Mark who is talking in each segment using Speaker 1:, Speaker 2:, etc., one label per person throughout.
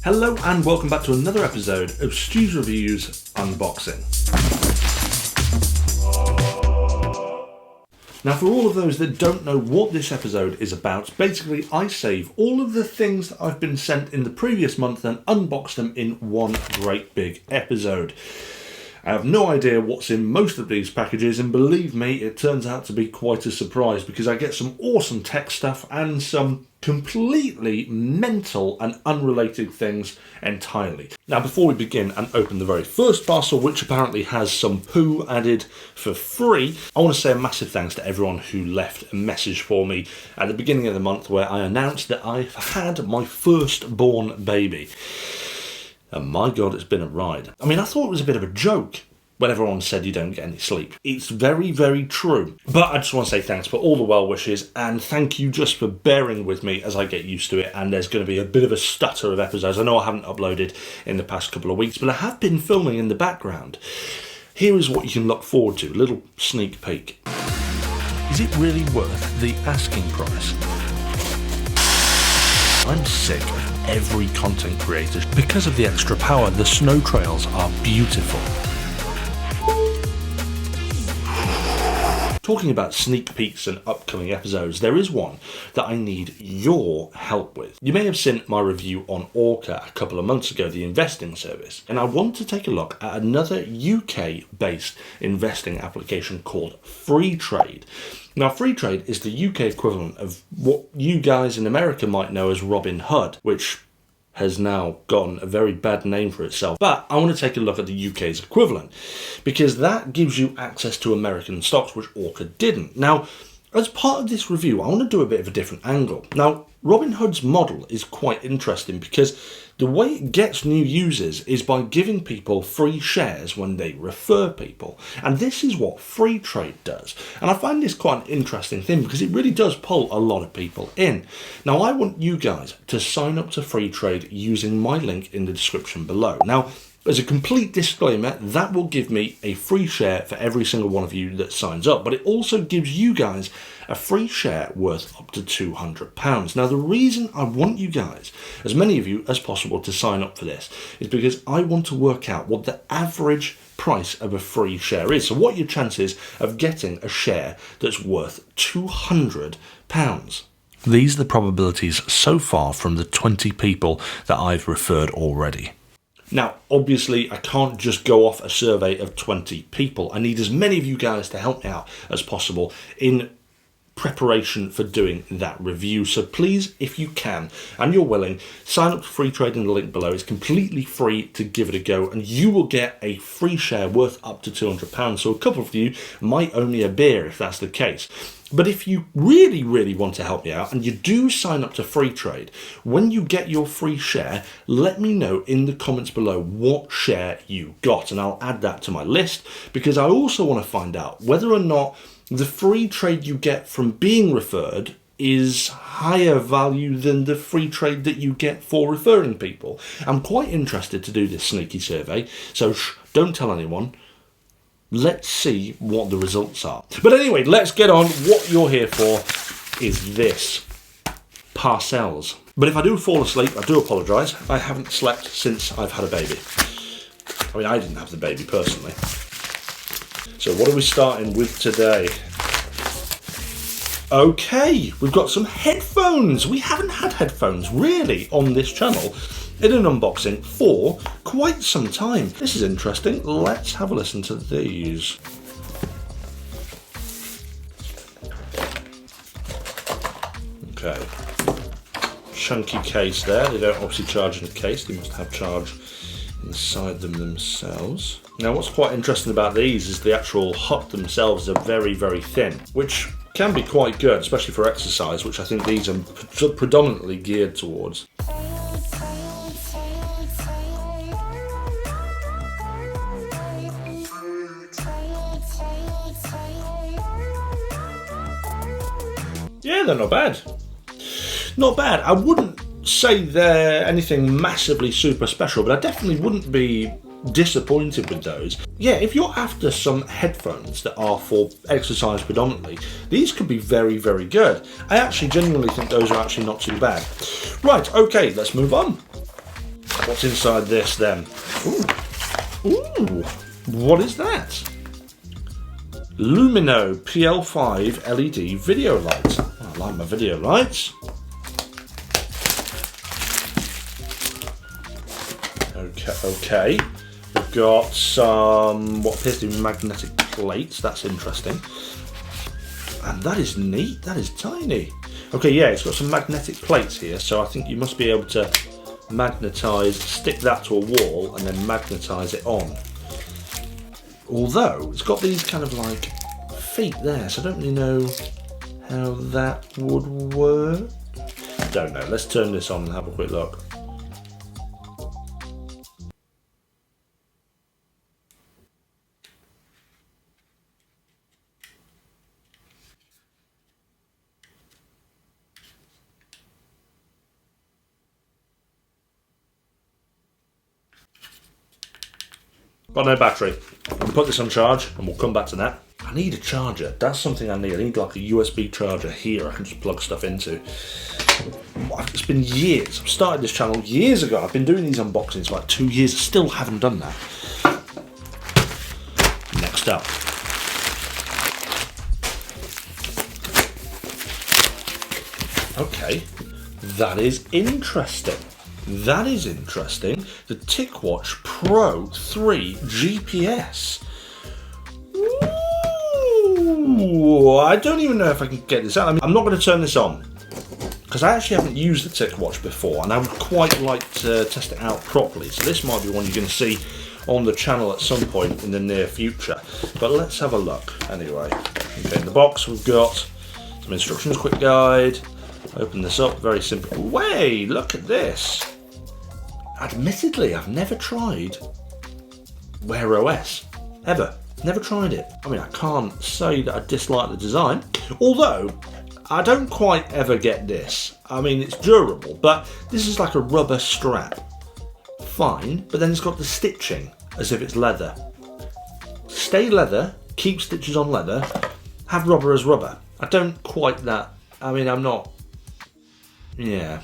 Speaker 1: Hello and welcome back to another episode of STU'S Reviews Unboxing. Now, for all of those that don't know what this episode is about, basically I save all of the things that I've been sent in the previous month and unbox them in one great big episode. I have no idea what's in most of these packages, and believe me, it turns out to be quite a surprise because I get some awesome tech stuff and some completely mental and unrelated things entirely. Now, before we begin and open the very first parcel, which apparently has some poo added for free, I want to say a massive thanks to everyone who left a message for me at the beginning of the month where I announced that I've had my firstborn baby. And my God, it's been a ride. I mean, I thought it was a bit of a joke when everyone said you don't get any sleep. It's very, very true. But I just want to say thanks for all the well wishes, and thank you just for bearing with me as I get used to it, and there's going to be a bit of a stutter of episodes. I know I haven't uploaded in the past couple of weeks, but I have been filming in the background. Here is what you can look forward to, a little sneak peek. Is it really worth the asking price? I'm sick of every content creator. Because of the extra power, the snow trails are beautiful. Talking about sneak peeks and upcoming episodes, there is one that I need your help with. You may have seen my review on Orca a couple of months ago, the investing service, and I want to take a look at another UK-based investing application called Freetrade. Now, Freetrade is the UK equivalent of what you guys in America might know as Robinhood, which has now gotten a very bad name for itself. But I want to take a look at the UK's equivalent, because that gives you access to American stocks, which Orca didn't. Now, as part of this review, I want to do a bit of a different angle. Now, Robinhood's model is quite interesting because the way it gets new users is by giving people free shares when they refer people. And this is what Freetrade does. And I find this quite an interesting thing because it really does pull a lot of people in. Now, I want you guys to sign up to Freetrade using my link in the description below. Now, as a complete disclaimer, that will give me a free share for every single one of you that signs up, but it also gives you guys a free share worth up to £200. Now, the reason I want you guys, as many of you as possible, to sign up for this is because I want to work out what the average price of a free share is. So what are your chances of getting a share that's worth £200? These are the probabilities so far from the 20 people that I've referred already. Now, obviously, I can't just go off a survey of 20 people. I need as many of you guys to help me out as possible in preparation for doing that review. So please, if you can, and you're willing, sign up to Freetrade in the link below. It's completely free to give it a go, and you will get a free share worth up to £200. So a couple of you might owe me a beer if that's the case. But if you really, really want to help me out and you do sign up to Freetrade, when you get your free share, let me know in the comments below what share you got, and I'll add that to my list, because I also want to find out whether or not the free trade you get from being referred is higher value than the free trade that you get for referring people. I'm quite interested to do this sneaky survey, so don't tell anyone. Let's see what the results are. But anyway, let's get on. What you're here for is this. Parcels. But if I do fall asleep, I do apologise. I haven't slept since I've had a baby. I mean, I didn't have the baby personally. So what are we starting with today? Okay, we've got some headphones. We haven't had headphones really on this channel in an unboxing for quite some time. This is interesting. Let's have a listen to these. Okay. Chunky case there. They don't obviously charge in the case. They must have charge inside them themselves. Now, what's quite interesting about these is the actual hut themselves are very, very thin, which can be quite good, especially for exercise, which I think these are predominantly geared towards. Yeah, they're not bad. Not bad. I wouldn't say they're anything massively super special, but I definitely wouldn't be disappointed with those. Yeah, if you're after some headphones that are for exercise predominantly, these could be very, very good. I actually genuinely think those are actually not too bad. Right, okay, let's move on. What's inside this then? Ooh, what is that? Lumino PL5 LED video light. I like my video lights. Okay. We've got some what appears to be magnetic plates. That's interesting. And that is neat. That is tiny. Okay, yeah, it's got some magnetic plates here, so I think you must be able to magnetise, stick that to a wall, and then magnetise it on. Although it's got these kind of like feet there, so I don't really know how that would work. Don't know. Let's turn this on and have a quick look. Got no battery. I'll put this on charge and we'll come back to that. I need a charger. That's something I need. I need like a USB charger here I can just plug stuff into. It's been years. I started this channel years ago. I've been doing these unboxings for like 2 years. I still haven't done that. Next up. Okay. That is interesting. That is interesting. The Ticwatch Pro 3 GPS. Ooh, I don't even know if I can get this out. I mean, I'm not going to turn this on because I actually haven't used the Ticwatch before, and I would quite like to test it out properly. So this might be one you're going to see on the channel at some point in the near future. But let's have a look anyway. Okay, in the box we've got some instructions, quick guide. Open this up, very simple. Way, look at this. Admittedly, I've never tried Wear OS, ever. Never tried it. I mean, I can't say that I dislike the design, although I don't quite ever get this. I mean, it's durable, but this is like a rubber strap. Fine, but then it's got the stitching as if it's leather. Stay leather, keep stitches on leather, have rubber as rubber. I don't quite that. I mean, I'm not. Yeah.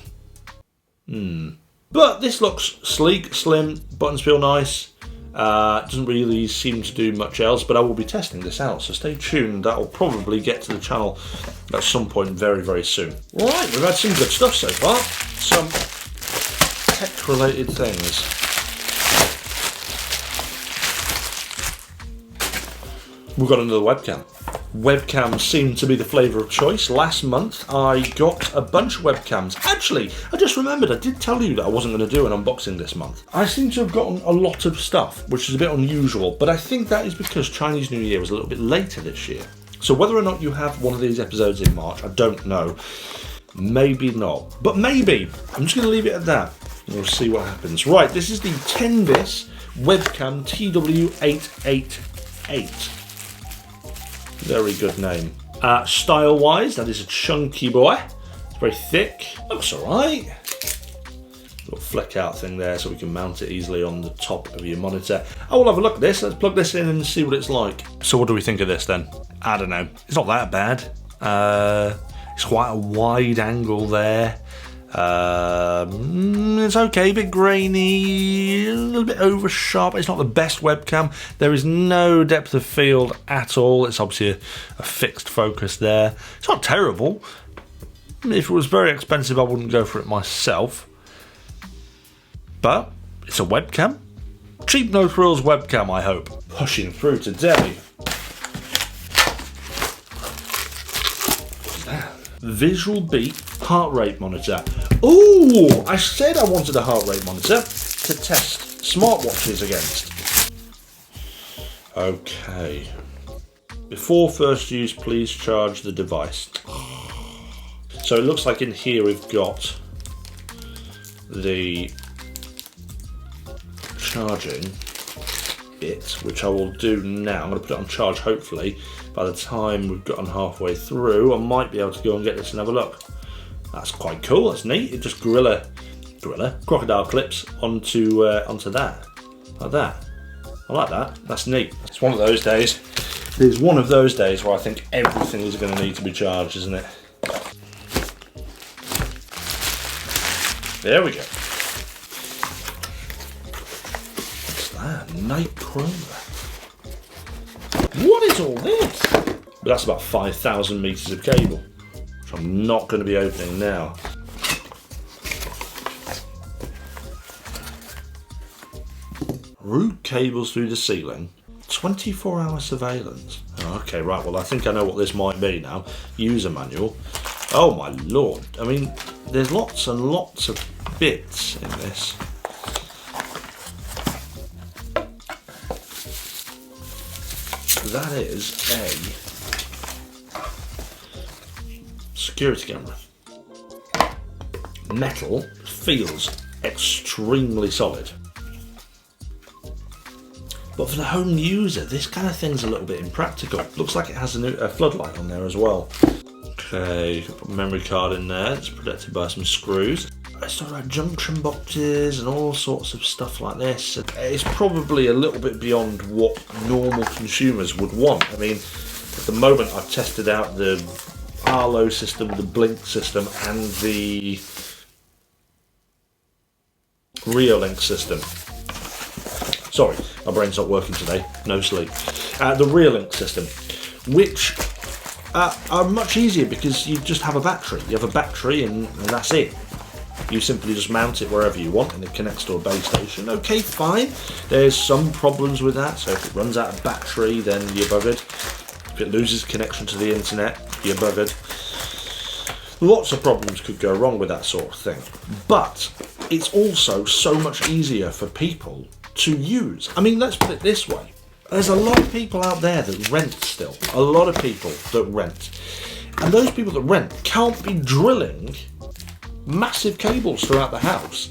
Speaker 1: But this looks sleek, slim, buttons feel nice. Doesn't really seem to do much else, but I will be testing this out, so stay tuned. That will probably get to the channel at some point very, very soon. Right, we've had some good stuff so far. Some tech-related things. We've got another webcam. Webcams seem to be the flavour of choice. Last month I got a bunch of webcams. Actually, I just remembered I did tell you that I wasn't going to do an unboxing this month. I seem to have gotten a lot of stuff, which is a bit unusual, but I think that is because Chinese New Year was a little bit later this year. So whether or not you have one of these episodes in March, I don't know. Maybe not, but maybe. I'm just going to leave it at that. We'll see what happens. Right, this is the Tenvis Webcam TW888. Very good name. Style-wise, that is a chunky boy. It's very thick. Looks alright. Little flick out thing there so we can mount it easily on the top of your monitor. I will have a look at this. Let's plug this in and see what it's like. So what do we think of this then? I don't know. It's not that bad. It's quite a wide angle there. It's okay, a bit grainy, a little bit over sharp. It's not the best webcam. There is no depth of field at all. It's obviously a fixed focus there. It's not terrible. If it was very expensive, I wouldn't go for it myself. But it's a webcam. Cheap no frills webcam, I hope. Pushing through today. What's that? Visual Beat heart rate monitor. Ooh, I said I wanted a heart rate monitor to test smartwatches against. Okay. Before first use, please charge the device. So it looks like in here we've got the charging bit, which I will do now. I'm going to put it on charge, hopefully. By the time we've gotten halfway through, I might be able to go and get this and have a look. That's quite cool, that's neat. It just crocodile clips onto that, like that. I like that, that's neat. It's one of those days. It's one of those days where I think everything is going to need to be charged, isn't it? There we go. NightChroma. What is all this? But that's about 5,000 metres of cable, which I'm not going to be opening now. Route cables through the ceiling. 24-hour surveillance. Oh, okay, right, well I think I know what this might be now. User manual. Oh my lord. I mean, there's lots and lots of bits in this. That is a security camera. Metal, feels extremely solid. But for the home user, this kind of thing's a little bit impractical. Looks like it has a floodlight on there as well. Okay, you can put a memory card in there. It's protected by some screws. It's got like junction boxes and all sorts of stuff like this. It's probably a little bit beyond what normal consumers would want. I mean, at the moment I've tested out the Arlo system, the Blink system, and the Reolink system. Sorry, my brain's not working today, no sleep. The Reolink system, which are much easier because you just have a battery. You have a battery and that's it. You simply just mount it wherever you want and it connects to a base station. Okay, fine. There's some problems with that, so if it runs out of battery, then you're buggered. If it loses connection to the internet, you're buggered. Lots of problems could go wrong with that sort of thing. But it's also so much easier for people to use. I mean, let's put it this way. There's a lot of people out there that rent still. A lot of people that rent. And those people that rent can't be drilling massive cables throughout the house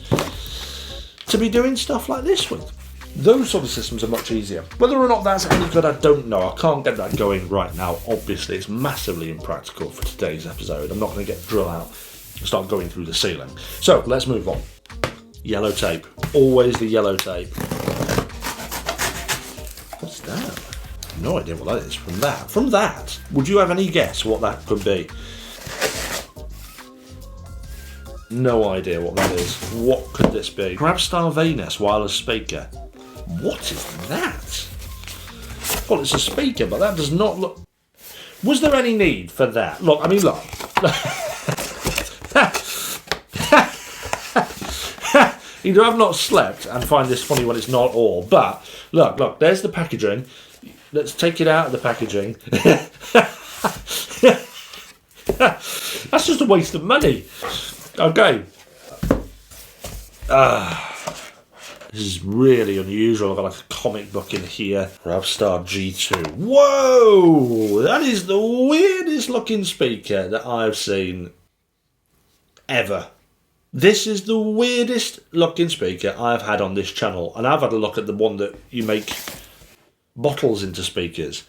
Speaker 1: to be doing stuff like this with. Those sort of systems are much easier. Whether or not that's any good, I don't know. I can't get that going right now. Obviously, it's massively impractical for today's episode. I'm not going to get drill out and start going through the ceiling. So, let's move on. Yellow tape. Always the yellow tape. What's that? I have no idea what that is. From that, would you have any guess what that could be? No idea what that is. What could this be? Gravastar Venus wireless speaker. What is that? Well, it's a speaker, but that does not look... Was there any need for that? Look, I mean, look. Either I've not slept and find this funny when it's not all, but look, there's the packaging. Let's take it out of the packaging. That's just a waste of money. Okay. This is really unusual. I've got like a comic book in here. Gravastar G2. Whoa! That is the weirdest looking speaker that I've seen ever. This is the weirdest looking speaker I've had on this channel. And I've had a look at the one that you make bottles into speakers.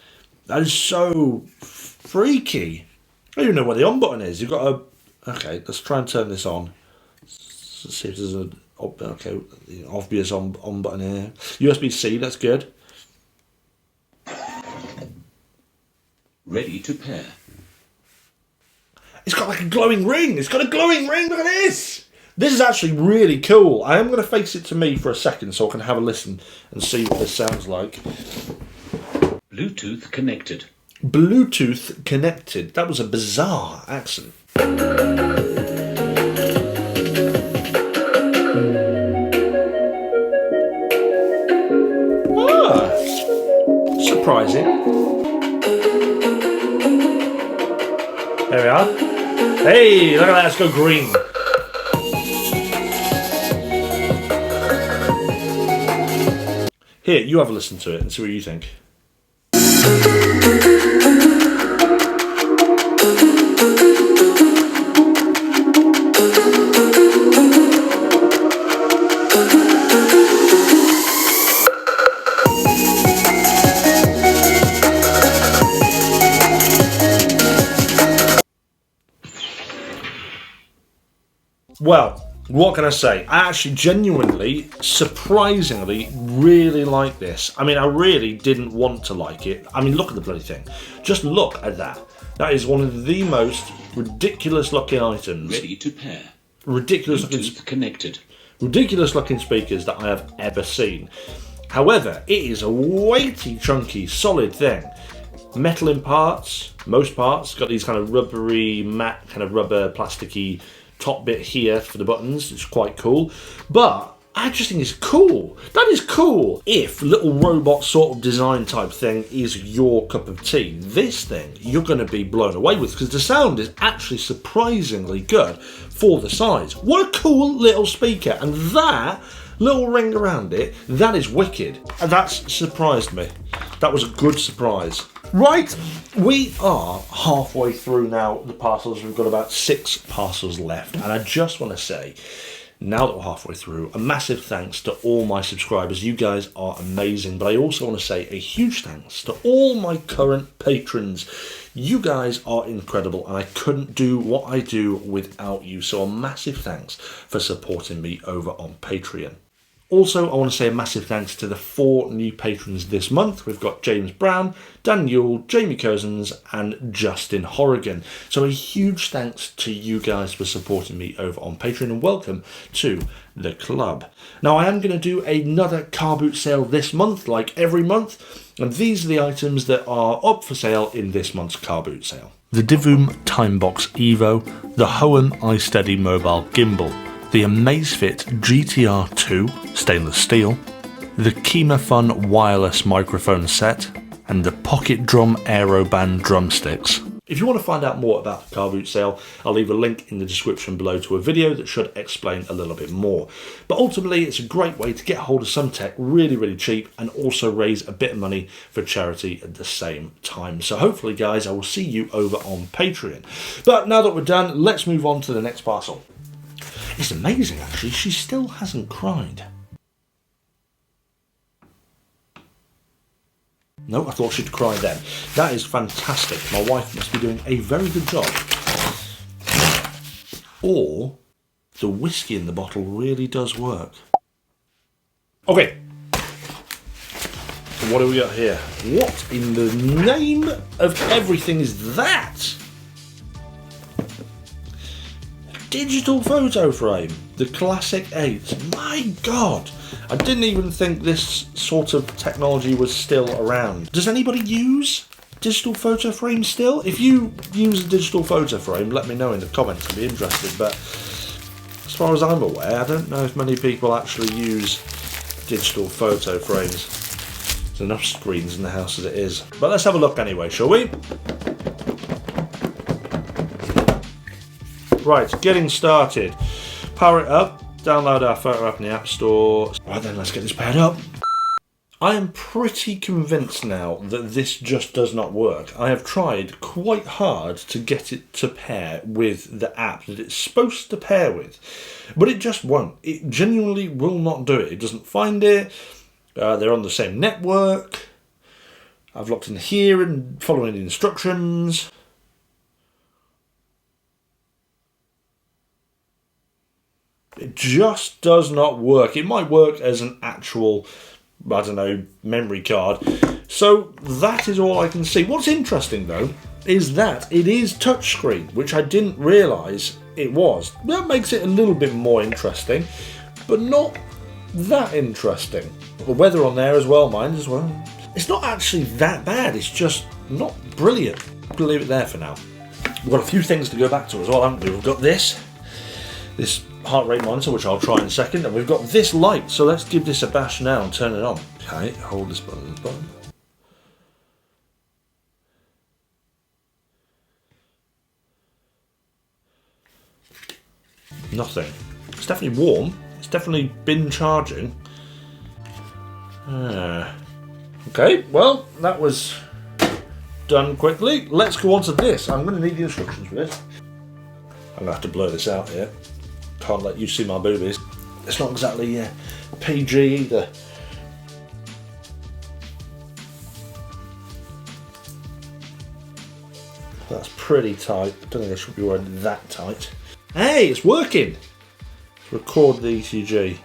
Speaker 1: That is so freaky. I don't even know where the on button is. You've got a... Okay, let's try and turn this on. Let's see if there's an obvious on button here. USB-C, that's good.
Speaker 2: Ready to pair.
Speaker 1: It's got like a glowing ring. It's got a glowing ring. Look at this. This is actually really cool. I am going to face it to me for a second so I can have a listen and see what this sounds like.
Speaker 2: Bluetooth connected.
Speaker 1: Bluetooth connected. That was a bizarre accent. Surprising. There we are. Hey, look at that, let's go green. Here, you have a listen to it and see what you think. Well, what can I say? I actually genuinely, surprisingly, really like this. I mean, I really didn't want to like it. I mean, look at the bloody thing. Just look at that. That is one of the most ridiculous looking items.
Speaker 2: Ready to pair.
Speaker 1: Ridiculous looking...
Speaker 2: Bluetooth connected.
Speaker 1: Ridiculous looking speakers that I have ever seen. However, it is a weighty, chunky, solid thing. Metal in parts, most parts, got these kind of rubbery, matte, kind of rubber, plasticky top bit here for the buttons. It's quite cool, but I just think it's cool. That is cool. If little robot sort of design type thing is your cup of tea, this thing you're going to be blown away with, because the sound is actually surprisingly good for the size. What a cool little speaker, and that little ring around it, that is wicked. And that's surprised me. That was a good surprise. Right, we are halfway through now the parcels. We've got about 6 parcels left, and I just want to say, now that we're halfway through, a massive thanks to all my subscribers. You guys are amazing, but I also want to say a huge thanks to all my current patrons. You guys are incredible, and I couldn't do what I do without you, so a massive thanks for supporting me over on Patreon. Also, I want to say a massive thanks to the 4 new patrons this month. We've got James Brown, Dan Newell, Jamie Cousins, and Justin Horrigan. So a huge thanks to you guys for supporting me over on Patreon, and welcome to the club. Now, I am going to do another car boot sale this month, like every month, and these are the items that are up for sale in this month's car boot sale. The Divoom Timebox Evo, the Hohem iSteady Mobile Gimbal, the Amazfit GTR2 stainless steel, the KimaFun wireless microphone set, and the Pocket Drum Aeroband drumsticks. If you want to find out more about the car boot sale, I'll leave a link in the description below to a video that should explain a little bit more. But ultimately, it's a great way to get hold of some tech really, really cheap, and also raise a bit of money for charity at the same time. So hopefully, guys, I will see you over on Patreon. But now that we're done, let's move on to the next parcel. It's amazing, actually, she still hasn't cried. No, I thought she'd cry then. That is fantastic. My wife must be doing a very good job. Or the whiskey in the bottle really does work. Okay. So what do we got here? What in the name of everything is that? Digital photo frame, the classic 8. My God, I didn't even think this sort of technology was still around. Does anybody use digital photo frames still? If you use a digital photo frame, let me know in the comments. I'd be interested. But as far as I'm aware, I don't know if many people actually use digital photo frames. There's enough screens in the house as it is. But let's have a look anyway, shall we? Right, getting started. Power it up, download our photo app in the App Store. Right then, let's get this paired up. I am pretty convinced now that this just does not work. I have tried quite hard to get it to pair with the app that it's supposed to pair with, but it just won't. It genuinely will not do it. It doesn't find it. They're on the same network. I've looked in here and following the instructions. It just does not work. It might work as an actual, I don't know, memory card. So that is all I can see. What's interesting though is that it is touchscreen, which I didn't realise it was. That makes it a little bit more interesting, but not that interesting. The weather on there as well, mine as well. It's not actually that bad, it's just not brilliant. I'll leave it there for now. We've got a few things to go back to as well, haven't we? We've got this heart rate monitor, which I'll try in a second, and we've got this light, so let's give this a bash now and turn it on. Okay, hold this button, Nothing. It's definitely warm. It's definitely been charging. Okay, well, that was done quickly. Let's go on to this. I'm going to need the instructions for this. I'm going to have to blur this out here. Can't let you see my boobies. It's not exactly PG either. That's pretty tight. I don't think I should be wearing that tight. Hey, it's working! Let's record the ECG.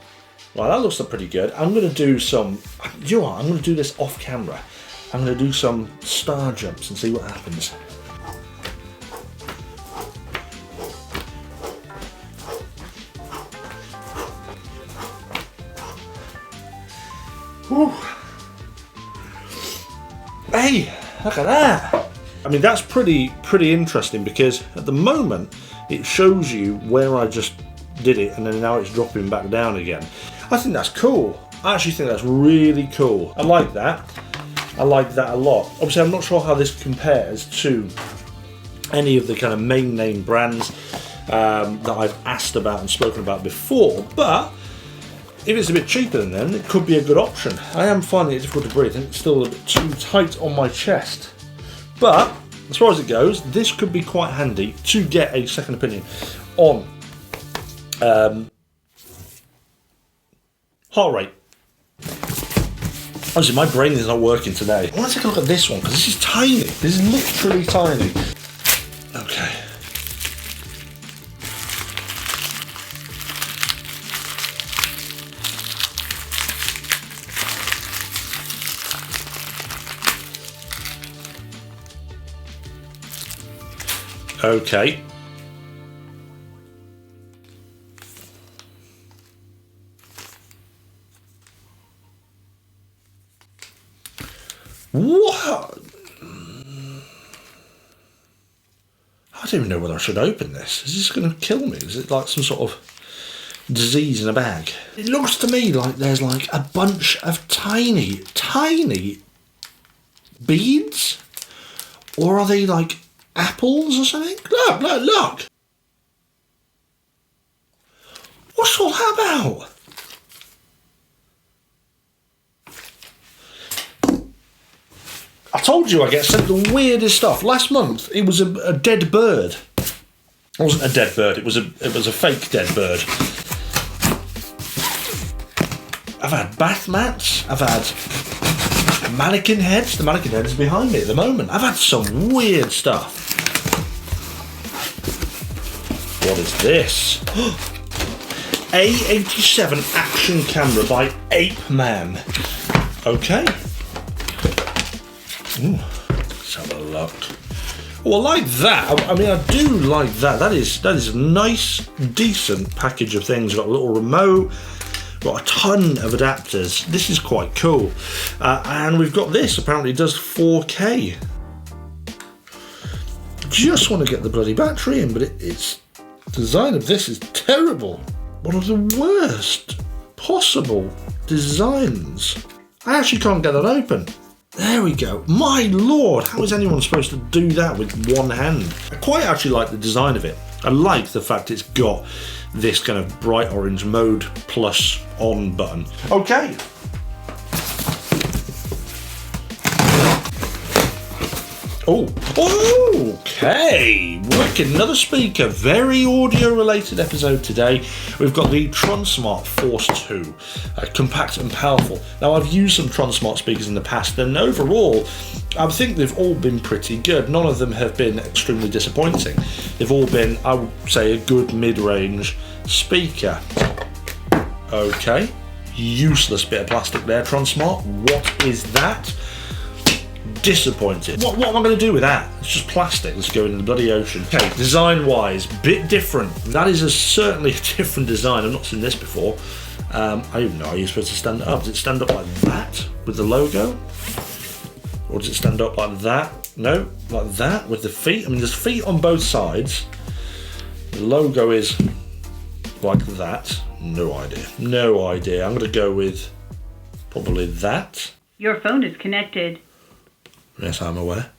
Speaker 1: Well, that looks pretty good. I'm going to do some... You know what? I'm going to do this off camera. I'm going to do some star jumps and see what happens. Whew. Hey, look at that. I mean, that's pretty interesting, because at the moment it shows you where I just did it and then now it's dropping back down again. I think that's cool. I actually think that's really cool. I like that. I like that a lot. Obviously, I'm not sure how this compares to any of the kind of main name brands that I've asked about and spoken about before, but if it's a bit cheaper than them, it could be a good option. I am finding it difficult to breathe. I think it's still a bit too tight on my chest. But as far as it goes, this could be quite handy to get a second opinion on heart rate. Honestly, my brain is not working today. I want to take a look at this one, because this is tiny. This is literally tiny. Okay. Okay. What? I don't even know whether I should open this. Is this going to kill me? Is it like some sort of disease in a bag? It looks to me like there's like a bunch of tiny beads. Or are they like apples or something? Look, look, look! What's all that about? I told you I get sent the weirdest stuff. Last month it was a dead bird. It wasn't a dead bird, it was a fake dead bird. I've had bath mats, I've had mannequin heads. The mannequin head is behind me at the moment. I've had some weird stuff. What is this? A87 action camera by Apeman. Okay. Ooh, let's have a look. Oh, I like that. I mean, I do like that. That is a nice, decent package of things. Got a little remote. Got a ton of adapters. This is quite cool. And we've got this. Apparently, it does 4K. Just want to get the bloody battery in, but it's the design of this is terrible. One of the worst possible designs. I actually can't get that open. There we go. My lord, how is anyone supposed to do that with one hand? I quite actually like the design of it. I like the fact it's got this kind of bright orange mode plus on button. Okay. Oh, okay. Wicked, another speaker. Very audio related episode today. We've got the Tronsmart Force 2, compact and powerful. Now, I've used some Tronsmart speakers in the past, and overall, I think they've all been pretty good. None of them have been extremely disappointing. They've all been, I would say, a good mid-range speaker. Okay. Useless bit of plastic there, Tronsmart. What is that? Disappointed. What am I going to do with that? It's just plastic. Let's go into the bloody ocean. Okay, design-wise, bit different. That is certainly a different design. I've not seen this before. I don't even know how you're supposed to stand it up. Does it stand up like that with the logo? Or does it stand up like that? No, like that with the feet. I mean, there's feet on both sides. The logo is like that. No idea. No idea. I'm going to go with probably that.
Speaker 2: Your phone is connected.
Speaker 1: Yes, I'm aware.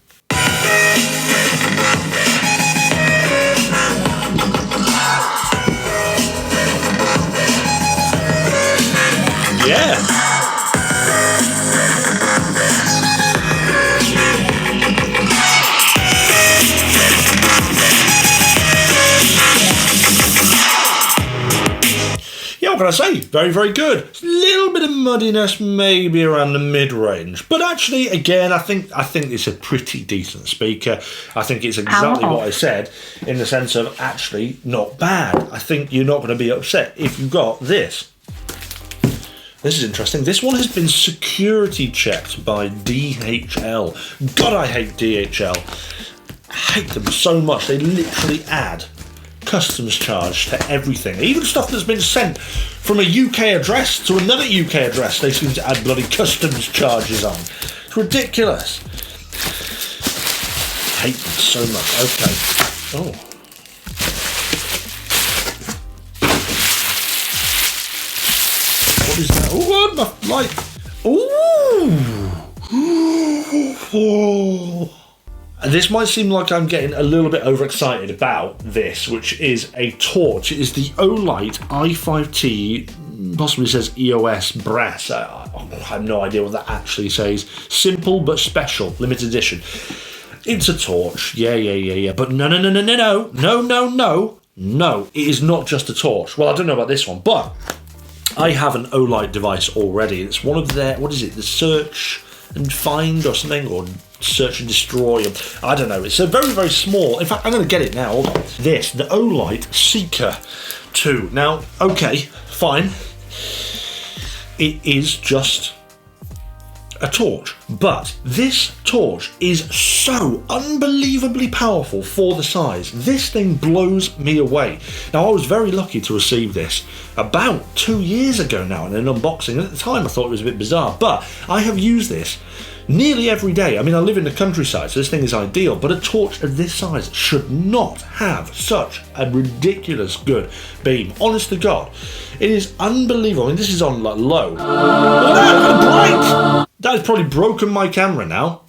Speaker 1: Yeah. What can I say? Very, very good. A little bit of muddiness maybe around the mid-range, but actually, again, I think it's a pretty decent speaker. I think it's exactly what I said in the sense of actually not bad. I think you're not going to be upset if you got this. This is interesting. This one has been security checked by DHL. God, I hate DHL. I hate them so much. They literally add customs charge to everything. Even stuff that's been sent from a UK address to another UK address, they seem to add bloody customs charges on. It's ridiculous. I hate them so much. Okay. Oh. What is that? Oh, God, my light. Ooh. This might seem like I'm getting a little bit overexcited about this, which is a torch. It is the Olight i5T, possibly says EOS brass. I have no idea what that actually says. Simple but special, limited edition. It's a torch. Yeah. But no. No, it is not just a torch. Well, I don't know about this one, but I have an Olight device already. It's one of their, what is it, the search and find or something, or search and destroy, I don't know. It's a very, very small, in fact, I'm going to get it now. Hold on. This, the Olight Seeker 2. Now, okay, fine. It is just a torch, but this torch is so unbelievably powerful for the size. This thing blows me away. Now, I was very lucky to receive this about 2 years ago now in an unboxing. At the time, I thought it was a bit bizarre, but I have used this nearly every day. I mean, I live in the countryside, so this thing is ideal, but a torch of this size should not have such a ridiculous good beam. Honest to God, it is unbelievable. I mean, this is on like low. Oh, that's bright! That has probably broken my camera now.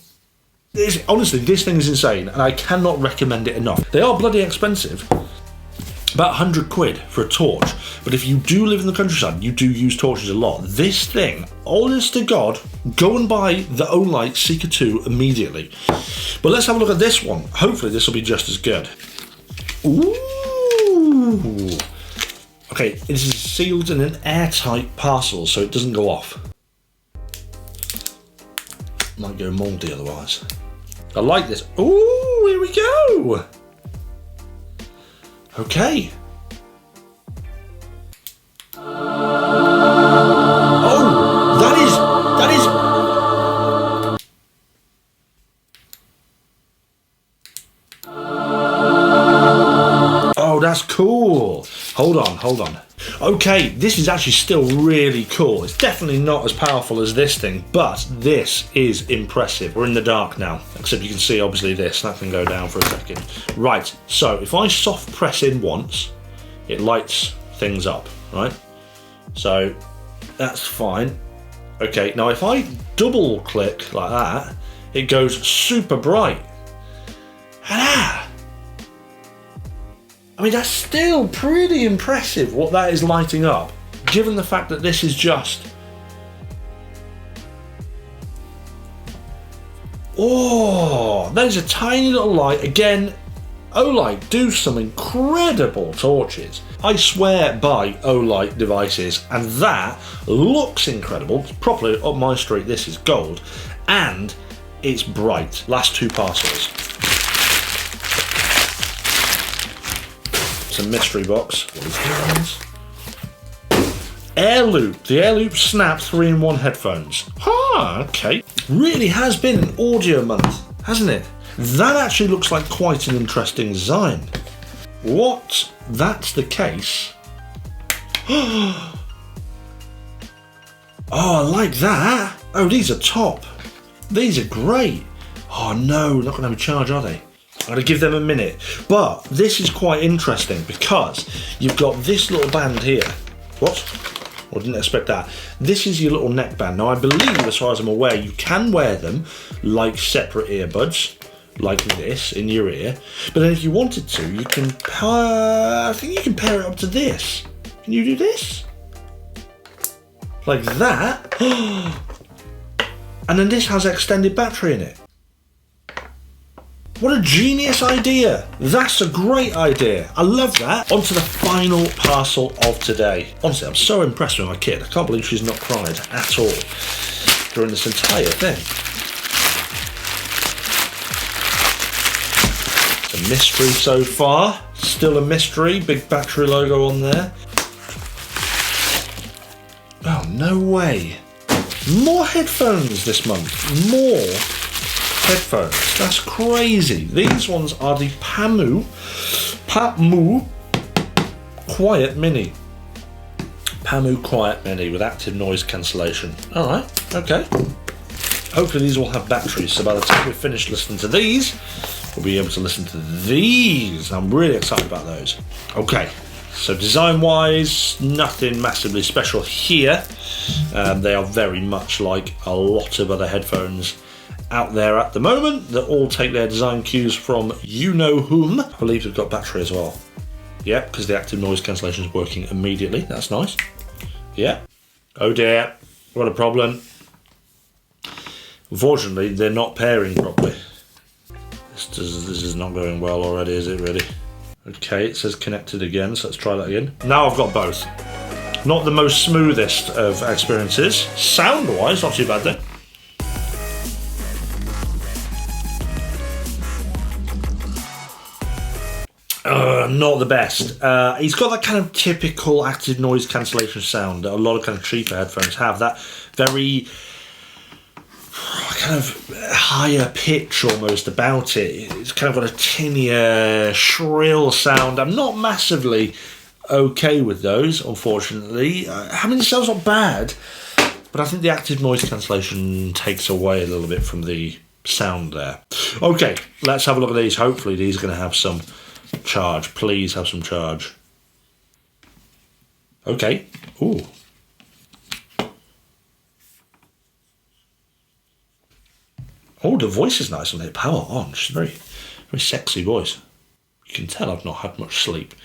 Speaker 1: Honestly, this thing is insane, and I cannot recommend it enough. They are bloody expensive. About 100 quid for a torch, but if you do live in the countryside, you do use torches a lot. This thing, honest to God, go and buy the Olight Seeker 2 immediately. But let's have a look at this one. Hopefully this will be just as good. Ooh. Okay, this is sealed in an airtight parcel, so it doesn't go off. Might go mouldy otherwise. I like this. Ooh, here we go. Okay. Oh, that is. Oh, that's cool. Hold on. Okay, this is actually still really cool. It's definitely not as powerful as this thing, but this is impressive. We're in the dark now, except you can see obviously this. That can go down for a second. Right, so if I soft press in once, it lights things up, right? So that's fine. Okay, now if I double click like that, it goes super bright. I mean, that's still pretty impressive what that is lighting up, given the fact that this is just... Oh, that is a tiny little light. Again, Olight do some incredible torches. I swear by Olight devices, and that looks incredible. It's properly up my street. This is gold, and it's bright. Last two parcels. It's a mystery box. What is this? Airloop. The Airloop Snap 3-in-1 headphones. Okay. Really has been an audio month, hasn't it? That actually looks like quite an interesting design. What? That's the case. Oh, I like that. Oh, these are top. These are great. Oh no, not going to have a charge, are they? I'm going to give them a minute. But this is quite interesting because you've got this little band here. What? I didn't expect that. This is your little neck band. Now, I believe, as far as I'm aware, you can wear them like separate earbuds, like this, in your ear. But then if you wanted to, you can I think you can pair it up to this. Can you do this? Like that. And then this has extended battery in it. What a genius idea. That's a great idea. I love that. On to the final parcel of today. Honestly, I'm so impressed with my kid. I can't believe she's not cried at all during this entire thing. It's a mystery so far. Still a mystery. Big battery logo on there. Oh, no way. More headphones this month. More headphones. That's crazy. These ones are the Pamu Quiet Mini. Pamu Quiet Mini with active noise cancellation. Alright, okay. Hopefully these will have batteries, so by the time we've finished listening to these, we'll be able to listen to these. I'm really excited about those. Okay, so design-wise, nothing massively special here. They are very much like a lot of other headphones out there at the moment that all take their design cues from you-know-whom. I believe they've got battery as well. Yeah, because the active noise cancellation is working immediately. That's nice. Yeah. Oh dear, what a problem. Unfortunately, they're not pairing properly. This is not going well already, is it really? Okay, it says connected again, so let's try that again. Now I've got both. Not the most smoothest of experiences. Sound-wise, not too bad though. Not the best. He's got that kind of typical active noise cancellation sound that a lot of kind of cheaper headphones have. That very kind of higher pitch almost about it. It's kind of got a tinier, shrill sound. I'm not massively okay with those, unfortunately. Having the sound's not bad, but I think the active noise cancellation takes away a little bit from the sound there. Okay, let's have a look at these. Hopefully these are going to have some charge. Please have some charge. Okay. Ooh. Oh, the voice is nice on it. Power on. She's a very, very sexy voice. You can tell I've not had much sleep.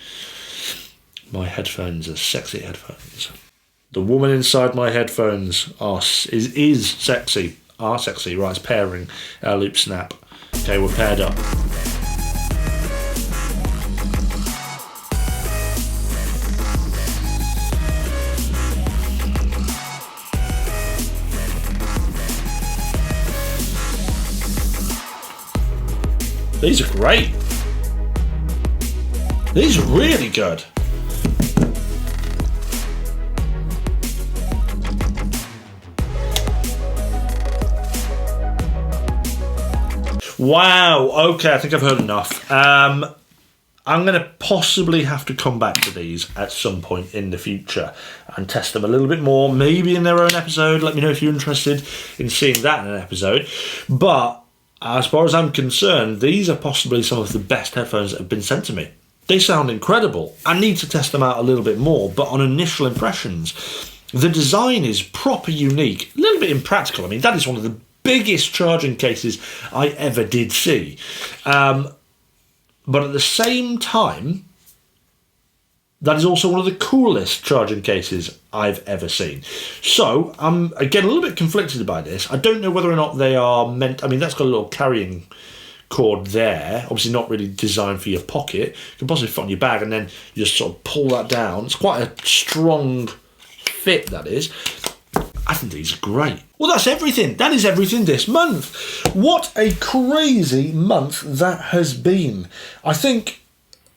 Speaker 1: My headphones are sexy headphones. The woman inside my headphones is sexy. Are sexy. Right, it's pairing. Airloop snap. Okay, we're paired up. These are great. These are really good. Wow, okay, I think I've heard enough. I'm going to possibly have to come back to these at some point in the future and test them a little bit more, maybe in their own episode. Let me know if you're interested in seeing that in an episode. But as far as I'm concerned, these are possibly some of the best headphones that have been sent to me. They sound incredible. I need to test them out a little bit more, but on initial impressions, the design is proper unique, a little bit impractical. I mean, that is one of the biggest charging cases I ever did see. But at the same time, that is also one of the coolest charging cases I've ever seen. So I'm, again, a little bit conflicted by this. I don't know whether or not they are meant... I mean, that's got a little carrying cord there. Obviously not really designed for your pocket. You can possibly fit on your bag and then you just sort of pull that down. It's quite a strong fit, that is. I think these are great. Well, that's everything. That is everything this month. What a crazy month that has been. I think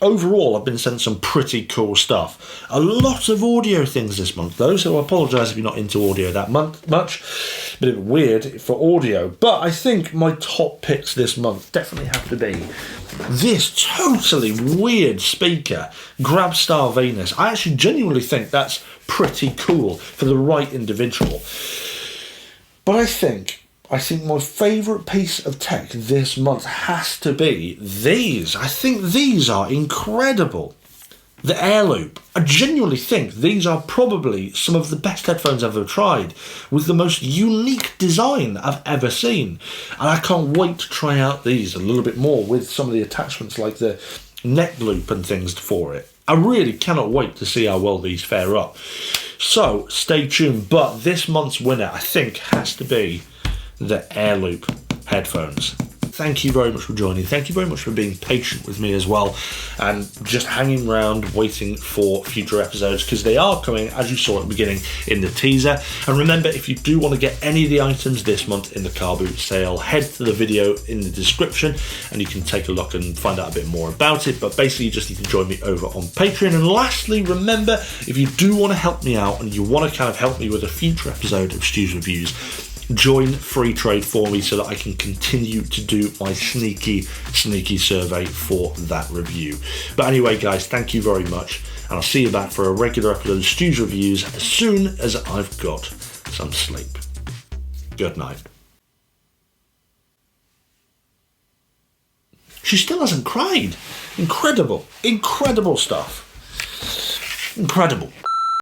Speaker 1: overall I've been sent some pretty cool stuff. A lot of audio things this month though, so I apologise if you're not into audio that much. A bit weird for audio. But I think my top picks this month definitely have to be this totally weird speaker, Gravastar Venus. I actually genuinely think that's pretty cool for the right individual. But I think my favourite piece of tech this month has to be these. I think these are incredible. The Airloop. I genuinely think these are probably some of the best headphones I've ever tried, with the most unique design I've ever seen. And I can't wait to try out these a little bit more with some of the attachments like the neck loop and things for it. I really cannot wait to see how well these fare up. So stay tuned. But this month's winner, I think, has to be the Airloop headphones. Thank you very much for joining. Thank you very much for being patient with me as well and just hanging around waiting for future episodes, because they are coming, as you saw at the beginning in the teaser. And remember, if you do want to get any of the items this month in the car boot sale, head to the video in the description and you can take a look and find out a bit more about it. But basically you just need to join me over on Patreon. And lastly, remember, if you do want to help me out and you want to kind of help me with a future episode of STU'S Reviews, join free trade for me so that I can continue to do my sneaky survey for that review. But anyway, guys, thank you very much, and I'll see you back for a regular upload of STU'S reviews as soon as I've got some sleep. Good night. She still hasn't cried. Incredible stuff. Incredible.